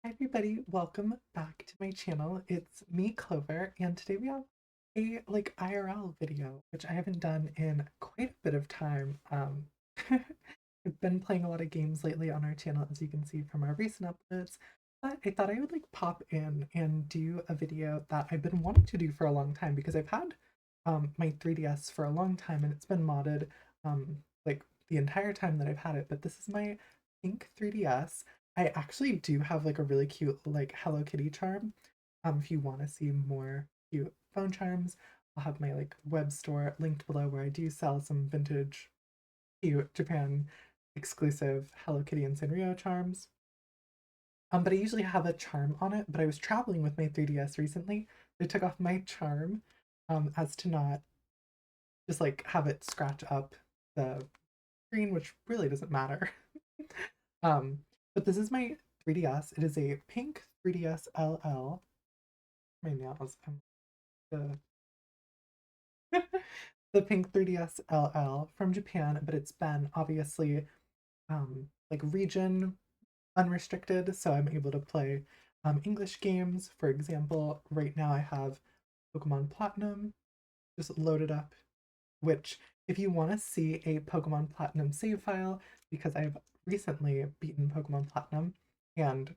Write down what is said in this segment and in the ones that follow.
Hi everybody, welcome back to my channel. It's me, Clover, and today we have a IRL video, which I haven't done in quite a bit of time. I've been playing a lot of games lately on our channel, as you can see from our recent uploads, but I thought I would pop in and do a video that I've been wanting to do for a long time because I've had my 3DS for a long time and it's been modded like the entire time that I've had it, but this is my pink 3DS. I actually do have a really cute Hello Kitty charm. If you want to see more cute phone charms, I'll have my web store linked below where I do sell some vintage cute Japan exclusive Hello Kitty and Sanrio charms. But I usually have a charm on it, but I was traveling with my 3DS recently. I took off my charm as to not just have it scratch up the screen, which really doesn't matter. um, but this is my 3DS. It is a pink 3DS LL. My nails. The the pink 3DS LL from Japan, but it's been obviously region unrestricted, so I'm able to play English games. For example, right now I have Pokemon Platinum just loaded up, which if you want to see a Pokemon Platinum save file, because I've recently beaten Pokemon Platinum and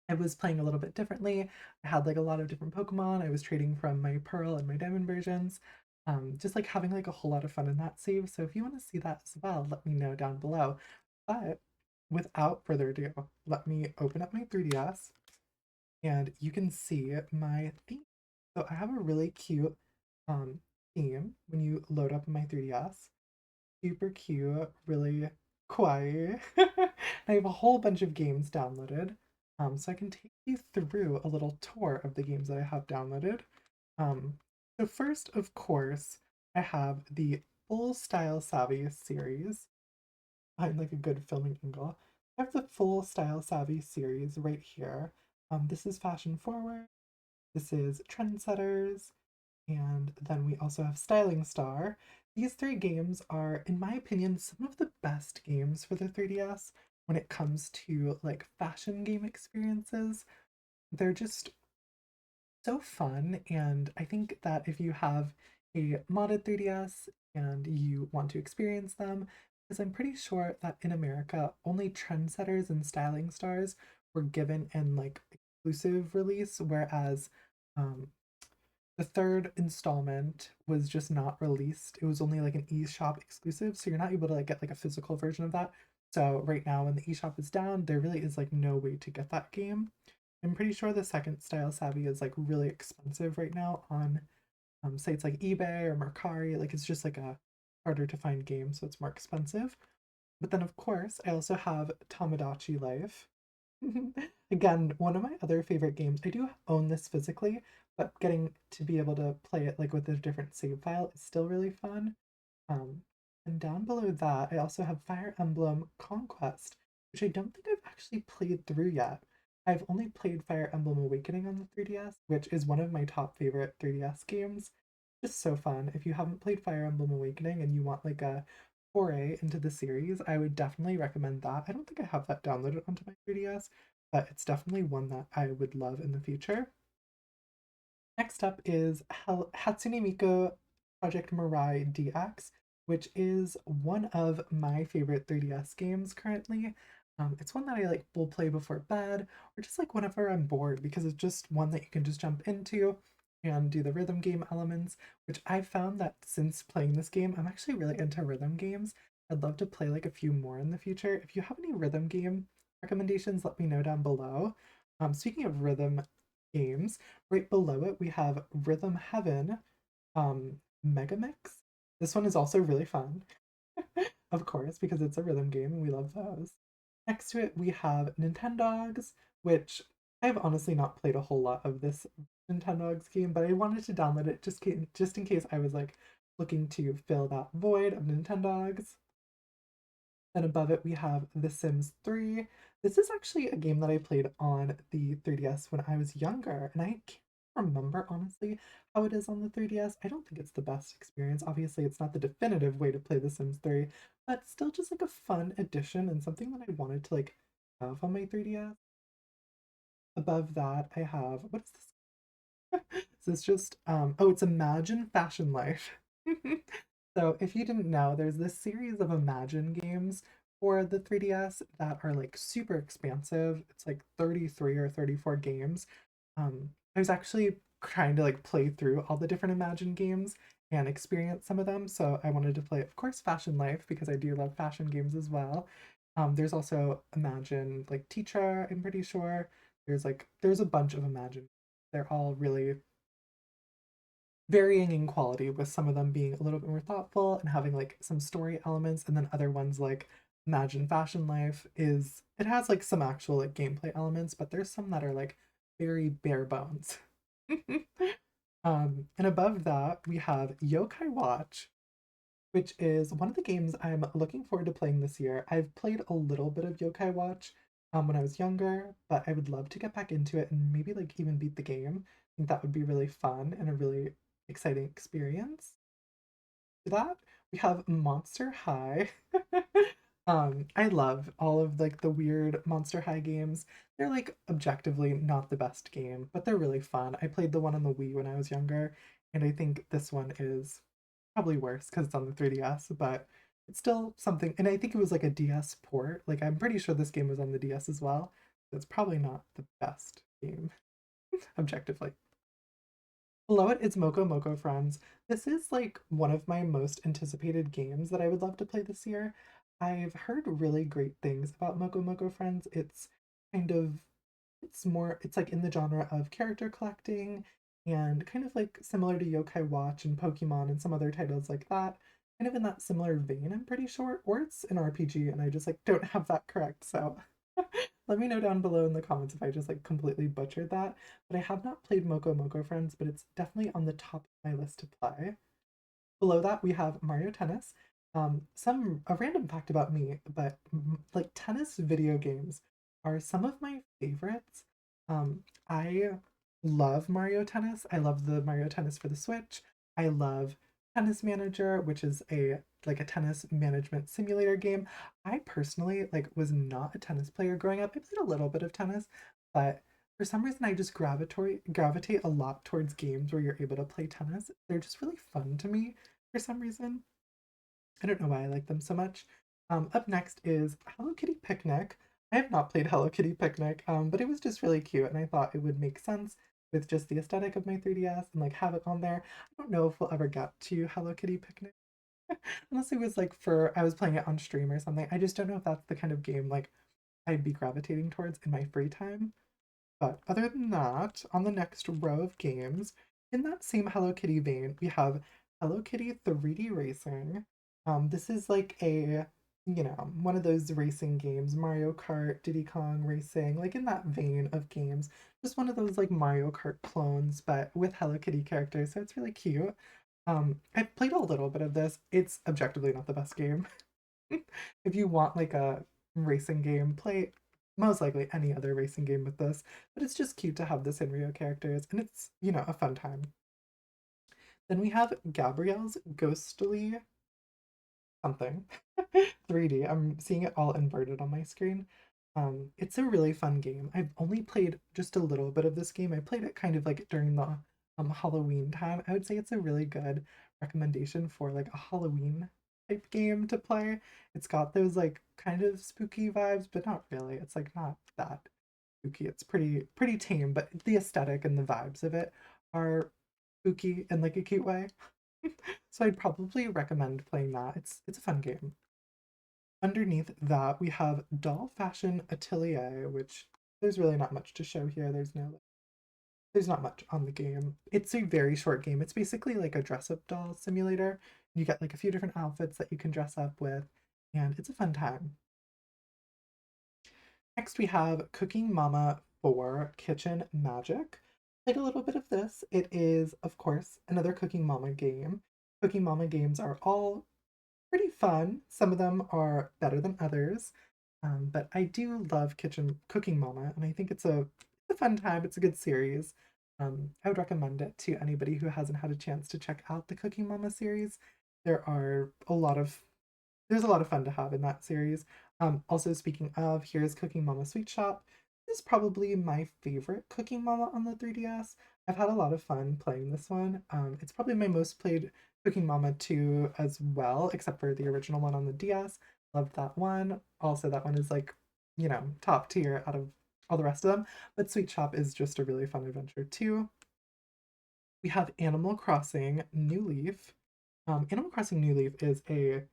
I was playing a little bit differently. I had a lot of different Pokemon. I was trading from my Pearl and my Diamond versions. Just having a whole lot of fun in that save. So if you want to see that as well, let me know down below. But without further ado, let me open up my 3DS and you can see my theme. So I have a really cute um, theme when you load up my 3DS. Super cute, really kawaii. I have a whole bunch of games downloaded, so I can take you through a little tour of the games that I have downloaded. Um, so first, of course, I have the Full Style Savvy series. I'm a good filming angle. I have the Full Style Savvy series right here. This is Fashion Forward. This is Trendsetters, and then we also have Styling Star. These three games are, in my opinion, some of the best games for the 3DS when it comes to fashion game experiences. They're just so fun, and I think that if you have a modded 3DS and you want to experience them, because I'm pretty sure that in America only Trendsetters and Styling Stars were given in exclusive release, whereas um, the third installment was just not released. It was only an eShop exclusive, so you're not able to get a physical version of that. So right now when the eShop is down, there really is no way to get that game. I'm pretty sure the second Style Savvy is really expensive right now on sites like eBay or Mercari. It's just a harder to find game, so it's more expensive. But then of course I also have Tamagotchi Life. Again, one of my other favorite games. I do own this physically, but getting to be able to play it with a different save file is still really fun. Um, and down below that, I also have Fire Emblem Conquest, which I don't think I've actually played through yet. I've only played Fire Emblem Awakening on the 3DS, which is one of my top favorite 3DS games. Just so fun. If you haven't played Fire Emblem Awakening and you want a foray into the series, I would definitely recommend that. I don't think I have that downloaded onto my 3DS, but it's definitely one that I would love in the future. Next up is Hatsune Miku Project Mirai DX, which is one of my favorite 3DS games currently. It's one that I will play before bed or just whenever I'm bored because it's just one that you can just jump into and do the rhythm game elements, which I found that since playing this game, I'm actually really into rhythm games. I'd love to play a few more in the future. If you have any rhythm game recommendations, let me know down below. Speaking of rhythm games, right below it, we have Rhythm Heaven Megamix. This one is also really fun, of course, because it's a rhythm game and we love those. Next to it, we have Nintendogs, which I've honestly not played a whole lot of this Nintendogs game, but I wanted to download it just in case I was looking to fill that void of Nintendogs. Then above it, we have The Sims 3. This is actually a game that I played on the 3DS when I was younger, and I can't remember honestly how it is on the 3DS. I don't think it's the best experience. Obviously, it's not the definitive way to play The Sims 3, but still just a fun addition and something that I wanted to have on my 3DS. Above that, I have, what is this? So it's just, oh, it's Imagine Fashion Life. So if you didn't know, there's this series of Imagine games for the 3DS that are like super expansive. It's like 33 or 34 games. I was actually trying to like play through all the different Imagine games and experience some of them. So I wanted to play, of course, Fashion Life because I do love fashion games as well. There's also Imagine like Teacher, I'm pretty sure. There's a bunch of Imagine. They're all really varying in quality, with some of them being a little bit more thoughtful and having like some story elements, and then other ones like Imagine Fashion Life is it has like some actual like gameplay elements, but there's some that are like very bare bones. And above that we have Yokai Watch, which is one of the games I'm looking forward to playing this year. I've played a little bit of Yokai Watch when I was younger, but I would love to get back into it and maybe like even beat the game. I think that would be really fun and a really exciting experience. For that, we have Monster High. I love all of like the weird Monster High games. They're like objectively not the best game, but they're really fun. I played the one on the Wii when I was younger, and I think this one is probably worse because it's on the 3DS, but it's still something. And I think it was like a DS port. Like I'm pretty sure this game was on the DS as well. So it's probably not the best game objectively. Below it is Moko Moko Friends. This is like one of my most anticipated games that I would love to play this year. I've heard really great things about Moko Moko Friends. Kind of it's like in the genre of character collecting and kind of like similar to Yokai Watch and Pokemon and some other titles like that. Kind of in that similar vein, I'm pretty sure. Or it's an RPG and I just like don't have that correct. So let me know down below in the comments if I just like completely butchered that. But I have not played Moko Moko Friends, but it's definitely on the top of my list to play. Below that, we have Mario Tennis. Some a random fact about me, but like tennis video games are some of my favorites. I love Mario Tennis. I love the Mario Tennis for the Switch. I love Tennis Manager, which is a like a tennis management simulator game. I personally like was not a tennis player growing up. I played a little bit of tennis, but for some reason I just gravitate a lot towards games where you're able to play tennis. They're just really fun to me for some reason. I don't know why I like them so much. Up next is Hello Kitty Picnic. I have not played Hello Kitty Picnic, but it was just really cute, and I thought it would make sense with just the aesthetic of my 3DS and like have it on there. I don't know if we'll ever get to Hello Kitty Picnic unless it was like for I was playing it on stream or something. I just don't know if that's the kind of game like I'd be gravitating towards in my free time. But other than that, on the next row of games, in that same Hello Kitty vein, we have Hello Kitty 3D Racing. This is like one of those racing games, Mario Kart, Diddy Kong Racing, like in that vein of games. Just one of those like Mario Kart clones, but with Hello Kitty characters, so it's really cute. I've played a little bit of this. It's objectively not the best game. If you want like a racing game, play most likely any other racing game with this. But it's just cute to have the Sanrio characters, and it's, a fun time. Then we have Gabrielle's Ghostly something 3D. I'm seeing it all inverted on my screen. It's a really fun game. I've only played just a little bit of this game. I played it kind of like during the Halloween time. I would say it's a really good recommendation for like a Halloween type game to play. It's got those like kind of spooky vibes, but not really. It's like not that spooky. It's pretty tame, but the aesthetic and the vibes of it are spooky in like a cute way. So I'd probably recommend playing that. It's a fun game. Underneath that, we have Doll Fashion Atelier, which there's really not much to show here. There's not much on the game. It's a very short game. It's basically like a dress-up doll simulator. You get like a few different outfits that you can dress up with, and it's a fun time. Next, we have Cooking Mama 4 Kitchen Magic. Played a little bit of this. It is, of course, another Cooking Mama game. Cooking Mama games are all pretty fun. Some of them are better than others. But I do love Kitchen Cooking Mama, and I think it's a fun time. It's a good series. I would recommend it to anybody who hasn't had a chance to check out the Cooking Mama series. There are a lot of there's a lot of fun to have in that series. Also, speaking of, here's Cooking Mama Sweet Shop. This is probably my favorite Cooking Mama on the 3DS. I've had a lot of fun playing this one. It's probably my most played Cooking Mama 2 as well, except for the original one on the DS. Loved that one. Also, that one is like, top tier out of all the rest of them. But Sweet Shop is just a really fun adventure too. We have Animal Crossing New Leaf. Animal Crossing New Leaf is a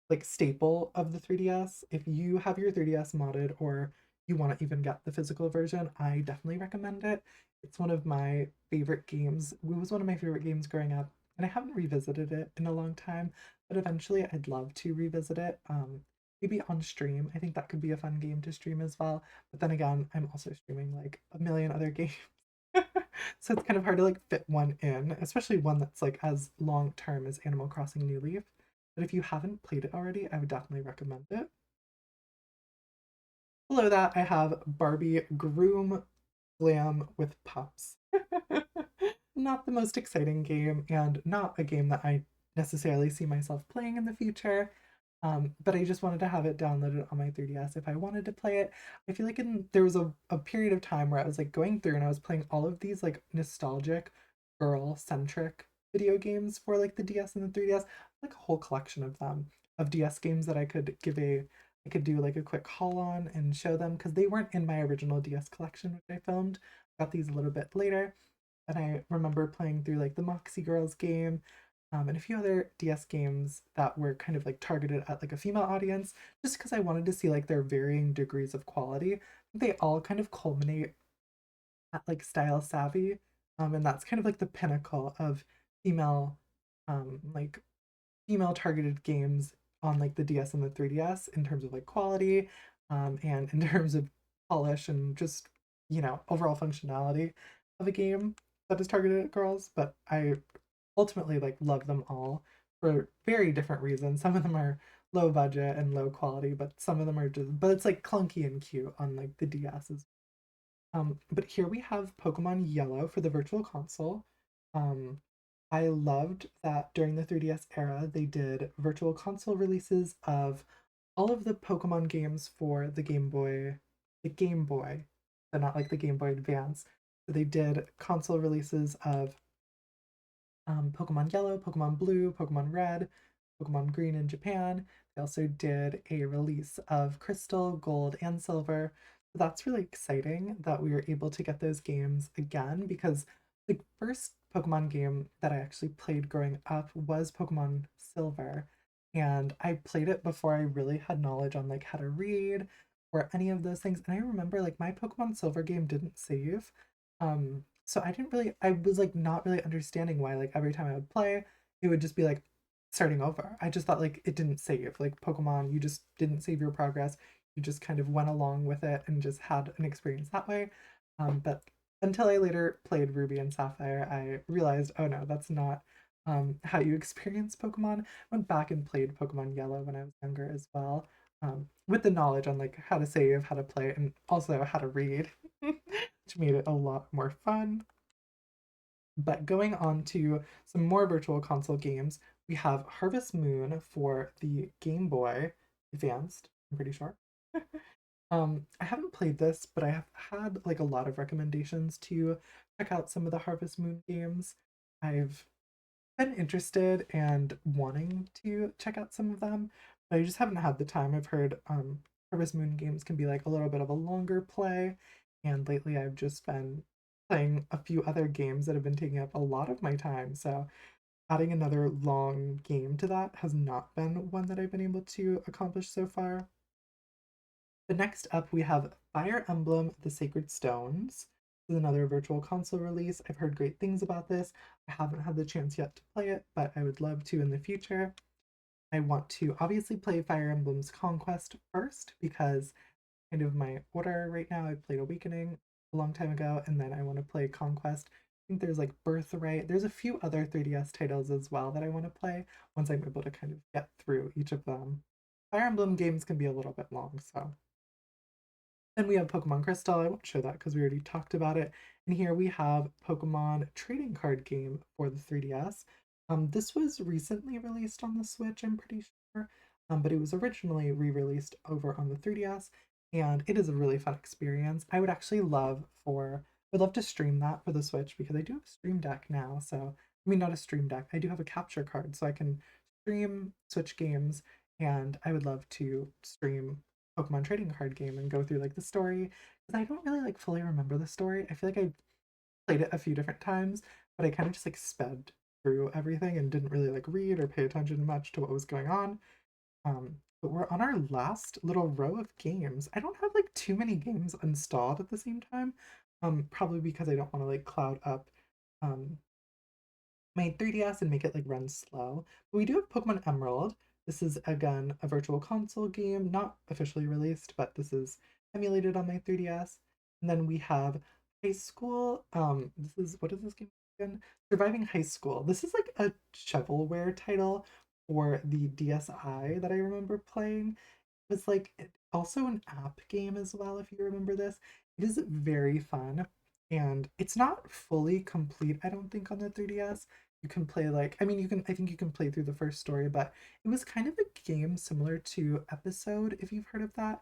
like staple of the 3DS. If you have your 3DS modded or you want to even get the physical version, I definitely recommend it. It's one of my favorite games. It was one of my favorite games growing up, and I haven't revisited it in a long time, but eventually I'd love to revisit it. Maybe on stream. I think that could be a fun game to stream as well. But then again, I'm also streaming like a million other games. So it's kind of hard to like fit one in, especially one that's like as long term as Animal Crossing New Leaf. But if you haven't played it already, I would definitely recommend it. Below that, I have Barbie Groom Glam with Pups. Not the most exciting game, and not a game that I necessarily see myself playing in the future. But I just wanted to have it downloaded on my 3DS if I wanted to play it. I feel like there was a period of time where I was like going through and I was playing all of these like nostalgic girl centric video games for like the DS and the 3DS, like a whole collection of them of DS games that I could do like a quick haul on and show them because they weren't in my original DS collection, which I filmed. Got these a little bit later. And I remember playing through like the Moxie Girls game, and a few other DS games that were kind of like targeted at like a female audience, just because I wanted to see like their varying degrees of quality. They all kind of culminate at like Style Savvy, and that's kind of like the pinnacle of female, like female targeted games on like the DS and the 3DS in terms of like quality, and in terms of polish and just overall functionality of a game that is targeted at girls. But I ultimately like love them all for very different reasons. Some of them are low budget and low quality, but some of them are just but it's like clunky and cute on like the DS's. But here we have Pokemon Yellow for the Virtual Console. Um, I loved that during the 3DS era, they did Virtual Console releases of all of the Pokemon games for the Game Boy, but not like the Game Boy Advance. So they did console releases of Pokemon Yellow, Pokemon Blue, Pokemon Red, Pokemon Green in Japan. They also did a release of Crystal, Gold, and Silver. So that's really exciting that we were able to get those games again because the first Pokemon game that I actually played growing up was Pokemon Silver. And I played it before I really had knowledge on like how to read or any of those things. And I remember like my Pokemon Silver game didn't save. So I was like not really understanding why like every time I would play, it would just be like starting over. I just thought like it didn't save. Like Pokemon, you just didn't save your progress. You just kind of went along with it and just had an experience that way. But until I later played Ruby and Sapphire, I realized, oh no, that's not how you experience Pokemon. Went back and played Pokemon Yellow when I was younger as well, with the knowledge on like how to save, how to play, and also how to read, which made it a lot more fun. But going on to some more virtual console games, we have Harvest Moon for the Game Boy Advanced, I'm pretty sure. I haven't played this, but I have had like a lot of recommendations to check out some of the Harvest Moon games. I've been interested and wanting to check out some of them, but I just haven't had the time. I've heard Harvest Moon games can be like a little bit of a longer play, and lately I've just been playing a few other games that have been taking up a lot of my time. So adding another long game to that has not been one that I've been able to accomplish so far. The next up, we have Fire Emblem The Sacred Stones. This is another virtual console release. I've heard great things about this. I haven't had the chance yet to play it, but I would love to in the future. I want to obviously play Fire Emblem's Conquest first because kind of my order right now. I played Awakening a long time ago, and then I want to play Conquest. I think there's like Birthright. There's a few other 3DS titles as well that I want to play once I'm able to kind of get through each of them. Fire Emblem games can be a little bit long, so then we have Pokemon Crystal. I won't show that because we already talked about it. And here we have Pokemon trading card game for the 3DS. This was recently released on the Switch, I'm pretty sure, but it was originally re-released over on the 3DS. and it is a really fun experience. I would actually would love to stream that for the Switch because I do have a Stream Deck now. So, I mean, not a Stream Deck, I do have a capture card, so I can stream Switch games, and I would love to stream Pokemon trading card game and go through like the story because I don't really like fully remember the story. I feel like I played it a few different times, but I kind of just like sped through everything and didn't really like read or pay attention much to what was going on. But we're on our last little row of games. I don't have like too many games installed at the same time. Probably because I don't want to like cloud up um my 3DS and make it like run slow. But we do have Pokemon Emerald. This is again a virtual console game, not officially released, but this is emulated on my 3DS. And then we have High School. This is what is this game again? Surviving High School. This is like a shovelware title for the DSi that I remember playing. It was like also an app game as well, if you remember this. It is very fun, and it's not fully complete, I don't think, on the 3DS. You can play like, I mean, I think you can play through the first story, but it was kind of a game similar to Episode, if you've heard of that.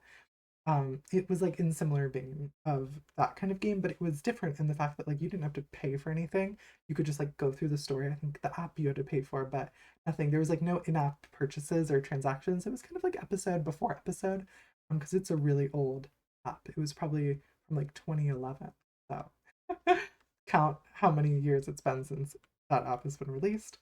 It was like in similar vein of that kind of game, but it was different in the fact that like you didn't have to pay for anything. You could just like go through the story. I think the app you had to pay for, but nothing. There was like no in-app purchases or transactions. It was kind of like Episode before Episode, because it's a really old app. It was probably from like 2011. So count how many years it's been since that app has been released.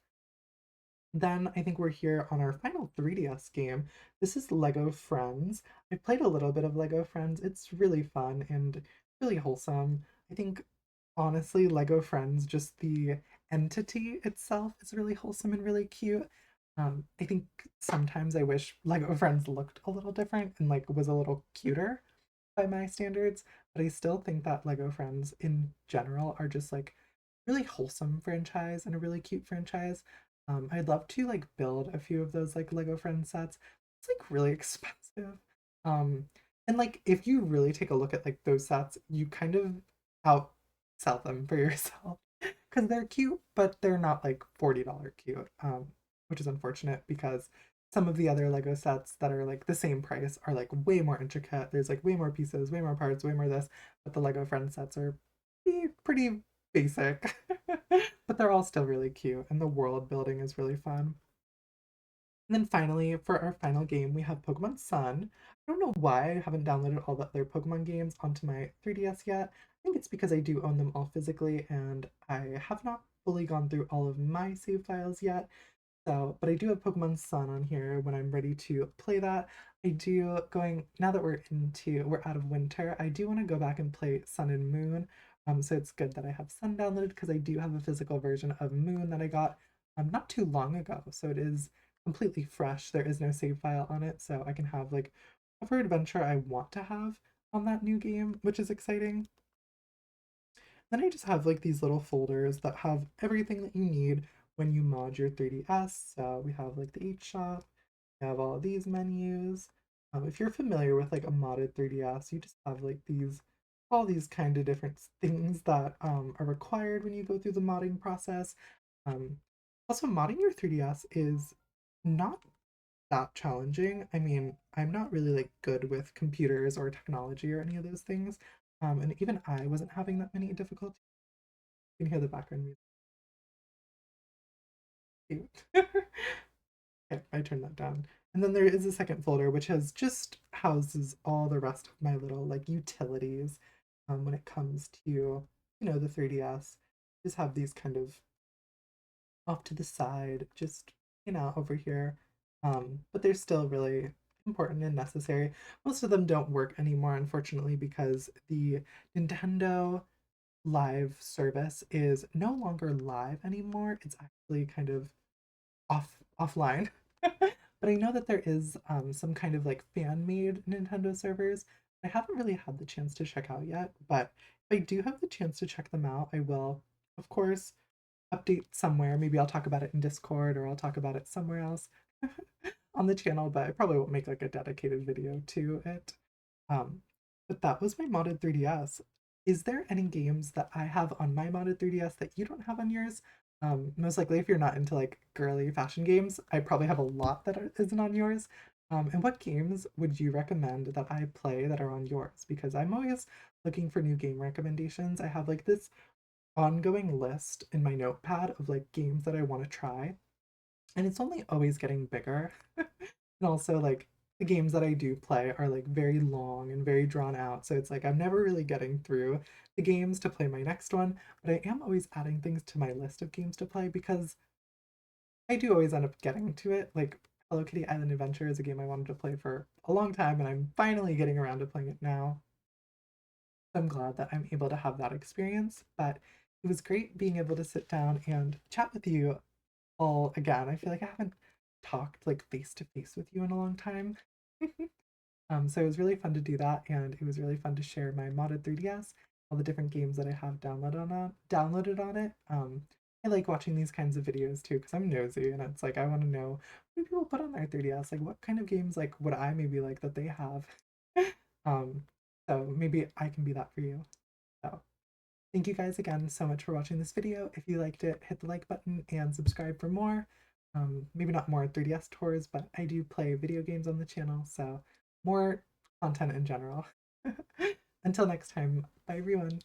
Then I think we're here on our final 3DS game. This is Lego Friends. I played a little bit of Lego Friends. It's really fun and really wholesome. I think honestly, Lego Friends, just the entity itself is really wholesome and really cute. I think sometimes I wish Lego Friends looked a little different and like was a little cuter by my standards, but I still think that Lego Friends in general are just like really wholesome franchise and a really cute franchise. I'd love to like build a few of those like Lego Friends sets. It's like really expensive. Um, and like if you really take a look at like those sets, you kind of outsell them for yourself because they're cute, but they're not like $40 cute. Which is unfortunate because some of the other Lego sets that are like the same price are like way more intricate. There's like way more pieces, way more parts, way more this, but the Lego Friends sets are pretty basic. But they're all still really cute, and the world building is really fun. And then finally, for our final game, we have Pokemon Sun. I don't know why I haven't downloaded all the other Pokemon games onto my 3DS yet. I think it's because I do own them all physically, and I have not fully gone through all of my save files yet. So, but I do have Pokemon Sun on here when I'm ready to play that. I do going now that we're out of winter, I do want to go back and play Sun and Moon. So it's good that I have Sun downloaded because I do have a physical version of Moon that I got not too long ago. So it is completely fresh. There is no save file on it, so I can have like whatever adventure I want to have on that new game, which is exciting. Then I just have like these little folders that have everything that you need when you mod your 3DS. So we have like the H shop, we have all of these menus. If you're familiar with like a modded 3DS, you just have like all these kind of different things that are required when you go through the modding process. Um, Also, modding your 3DS is not that challenging. I mean, I'm not really like good with computers or technology or any of those things. And even I wasn't having that many difficulties. You can hear the background music. Cute. Okay, I turned that down. And then there is a second folder which has just houses all the rest of my little like utilities when it comes to, the 3DS. Just have these kind of off to the side, just over here. But they're still really important and necessary. Most of them don't work anymore, unfortunately, because the Nintendo Live service is no longer live anymore. It's actually kind of offline. But I know that there is some kind of like fan made Nintendo servers. I haven't really had the chance to check out yet, but if I do have the chance to check them out, I will, of course, update somewhere. Maybe I'll talk about it in Discord or I'll talk about it somewhere else on the channel, but I probably won't make like a dedicated video to it. Um, but that was my modded 3DS. Is there any games that I have on my modded 3DS that you don't have on yours? Most likely, if you're not into like girly fashion games, I probably have a lot that isn't on yours. And what games would you recommend that I play that are on yours? Because I'm always looking for new game recommendations. I have like this ongoing list in my notepad of like games that I want to try, and it's only always getting bigger. And also like the games that I do play are like very long and very drawn out. So it's like I'm never really getting through the games to play my next one, but I am always adding things to my list of games to play because I do always end up getting to it. Like Hello Kitty Island Adventure is a game I wanted to play for a long time, and I'm finally getting around to playing it now. I'm glad that I'm able to have that experience, but it was great being able to sit down and chat with you all again. I feel like I haven't talked like face to face with you in a long time. So it was really fun to do that, and it was really fun to share my modded 3DS, all the different games that I have downloaded on it. I like watching these kinds of videos too because I'm nosy, and it's like I want to know what do people put on their 3DS, like what kind of games like would I maybe like that they have. um, so maybe I can be that for you. So thank you guys again so much for watching this video. If you liked it, hit the like button and subscribe for more. Maybe not more 3DS tours, but I do play video games on the channel, so more content in general. Until next time, bye everyone.